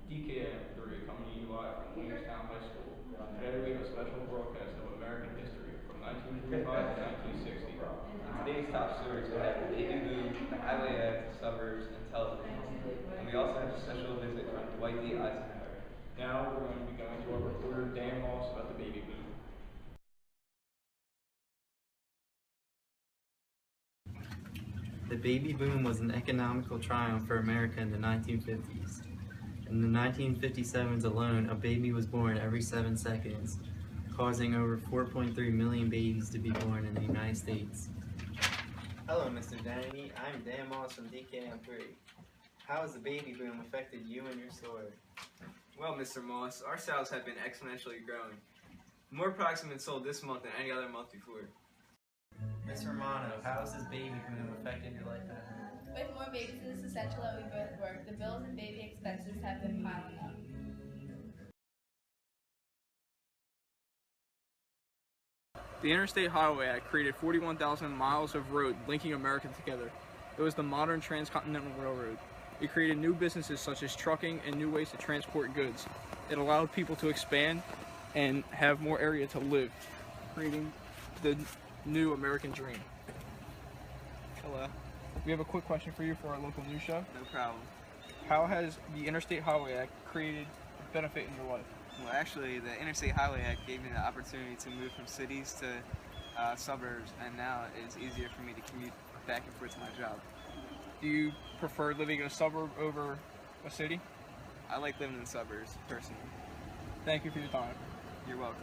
DKM3 coming to you live from Williamstown High School. Today we have a special broadcast of American history from 1945 to 1960. In today's top stories, we have the baby boom, the Highway Act, suburbs, and television. And we also have a special visit from Dwight D. Eisenhower. Now we're going to be going to our reporter Dan Moss about the baby boom. The baby boom was an economical triumph for America in the 1950s. In the 1957s alone, a baby was born every 7 seconds, causing over 4.3 million babies to be born in the United States. Hello, Mr. Danny. I'm Dan Moss from DKM3. How has the baby boom affected you and your store? Well, Mr. Moss, our sales have been exponentially growing. More products have been sold this month than any other month before. Ms. Romano, how has this baby boom affected your life at home? With more babies, it is essential that we both work. The bills and baby expenses have been piling up. The Interstate Highway Act created 41,000 miles of road linking America together. It was the modern transcontinental railroad. It created new businesses such as trucking and new ways to transport goods. It allowed people to expand and have more area to live, creating the new American dream. Hello. We have a quick question for you for our local news show. No problem. How has the Interstate Highway Act created a benefit in your life? Well, actually, the Interstate Highway Act gave me the opportunity to move from cities to suburbs, and now it's easier for me to commute back and forth to my job. Do you prefer living in a suburb over a city? I like living in the suburbs, personally. Thank you for your time. You're welcome.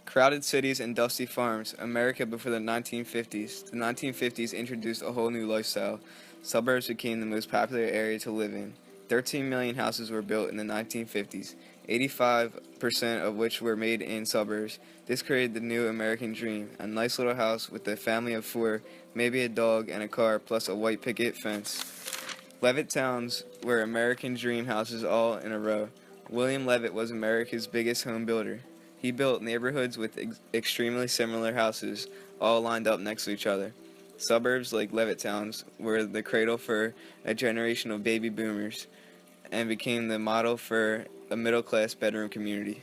Crowded cities and dusty farms, America before the 1950s. The 1950s introduced a whole new lifestyle. Suburbs became the most popular area to live in. 13 million houses were built in the 1950s, 85% of which were made in suburbs. This created the new American dream, a nice little house with a family of 4, maybe a dog and a car, plus a white picket fence. Levitt towns were American dream houses all in a row. William Levitt was America's biggest home builder. He built neighborhoods with extremely similar houses, all lined up next to each other. Suburbs like Levitt towns were the cradle for a generation of baby boomers and became the model for a middle-class bedroom community.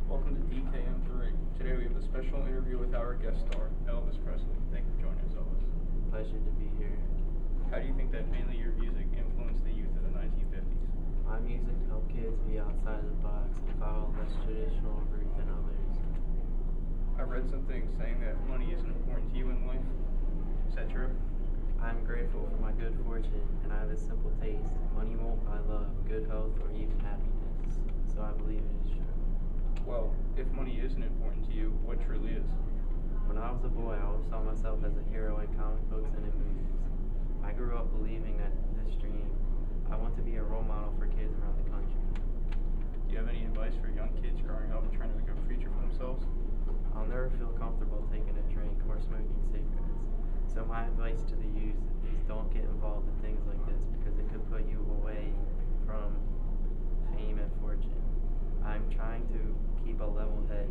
Welcome to DKM3. Today we have a special interview with our guest star, Elvis Presley. Thank you for joining us, Elvis. Pleasure to be here. How do you think that mainly your music influenced the youth of the 1950s? My music helped kids be outside the box and follow a less traditional route than others. I read some things saying that money isn't important to you in life. Is that true? I'm grateful for my good fortune, and I have a simple taste. Money won't buy love, good health, or even happiness. So I believe it is true. Well, if money isn't important to you, what truly is? When I was a boy, I always saw myself as a hero in comic books and in movies. I grew up believing that this dream, I want to be a role model for kids around the country. Do you have any advice for young kids growing up and trying to make a future for themselves? I'll never feel comfortable taking a drink or smoking cigarettes. So my advice to the youth is don't get involved in things like this because it could put you away from fame and fortune. I'm trying to keep a level head.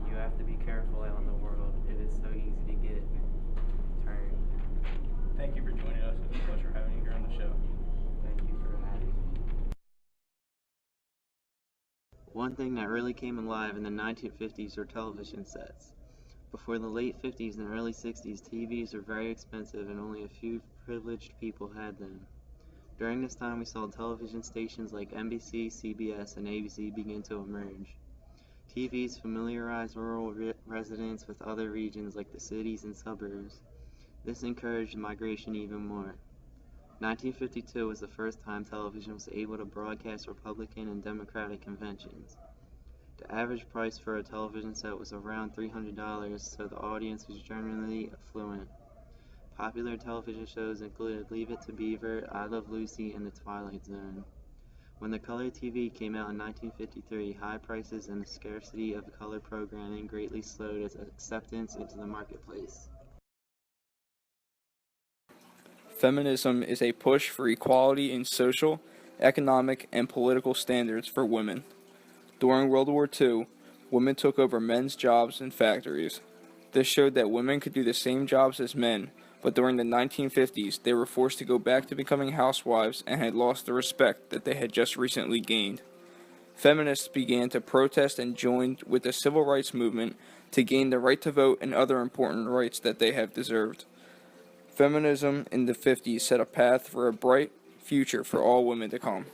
You have to be careful out in the world. It is so easy to get turned. Thank you for joining us. It's a pleasure having you here on the show. Thank you for having me. One thing that really came alive in the 1950s were television sets. Before the late 50s and early 60s, TVs were very expensive and only a few privileged people had them. During this time, we saw television stations like NBC, CBS, and ABC begin to emerge. TVs familiarized rural residents with other regions like the cities and suburbs. This encouraged migration even more. 1952 was the first time television was able to broadcast Republican and Democratic conventions. The average price for a television set was around $300, so the audience was generally affluent. Popular television shows included Leave It to Beaver, I Love Lucy, and The Twilight Zone. When the color TV came out in 1953, high prices and the scarcity of color programming greatly slowed its acceptance into the marketplace. Feminism is a push for equality in social, economic, and political standards for women. During World War II, women took over men's jobs in factories. This showed that women could do the same jobs as men, but during the 1950s, they were forced to go back to becoming housewives and had lost the respect that they had just recently gained. Feminists began to protest and joined with the civil rights movement to gain the right to vote and other important rights that they have deserved. Feminism in the 50s set a path for a bright future for all women to come.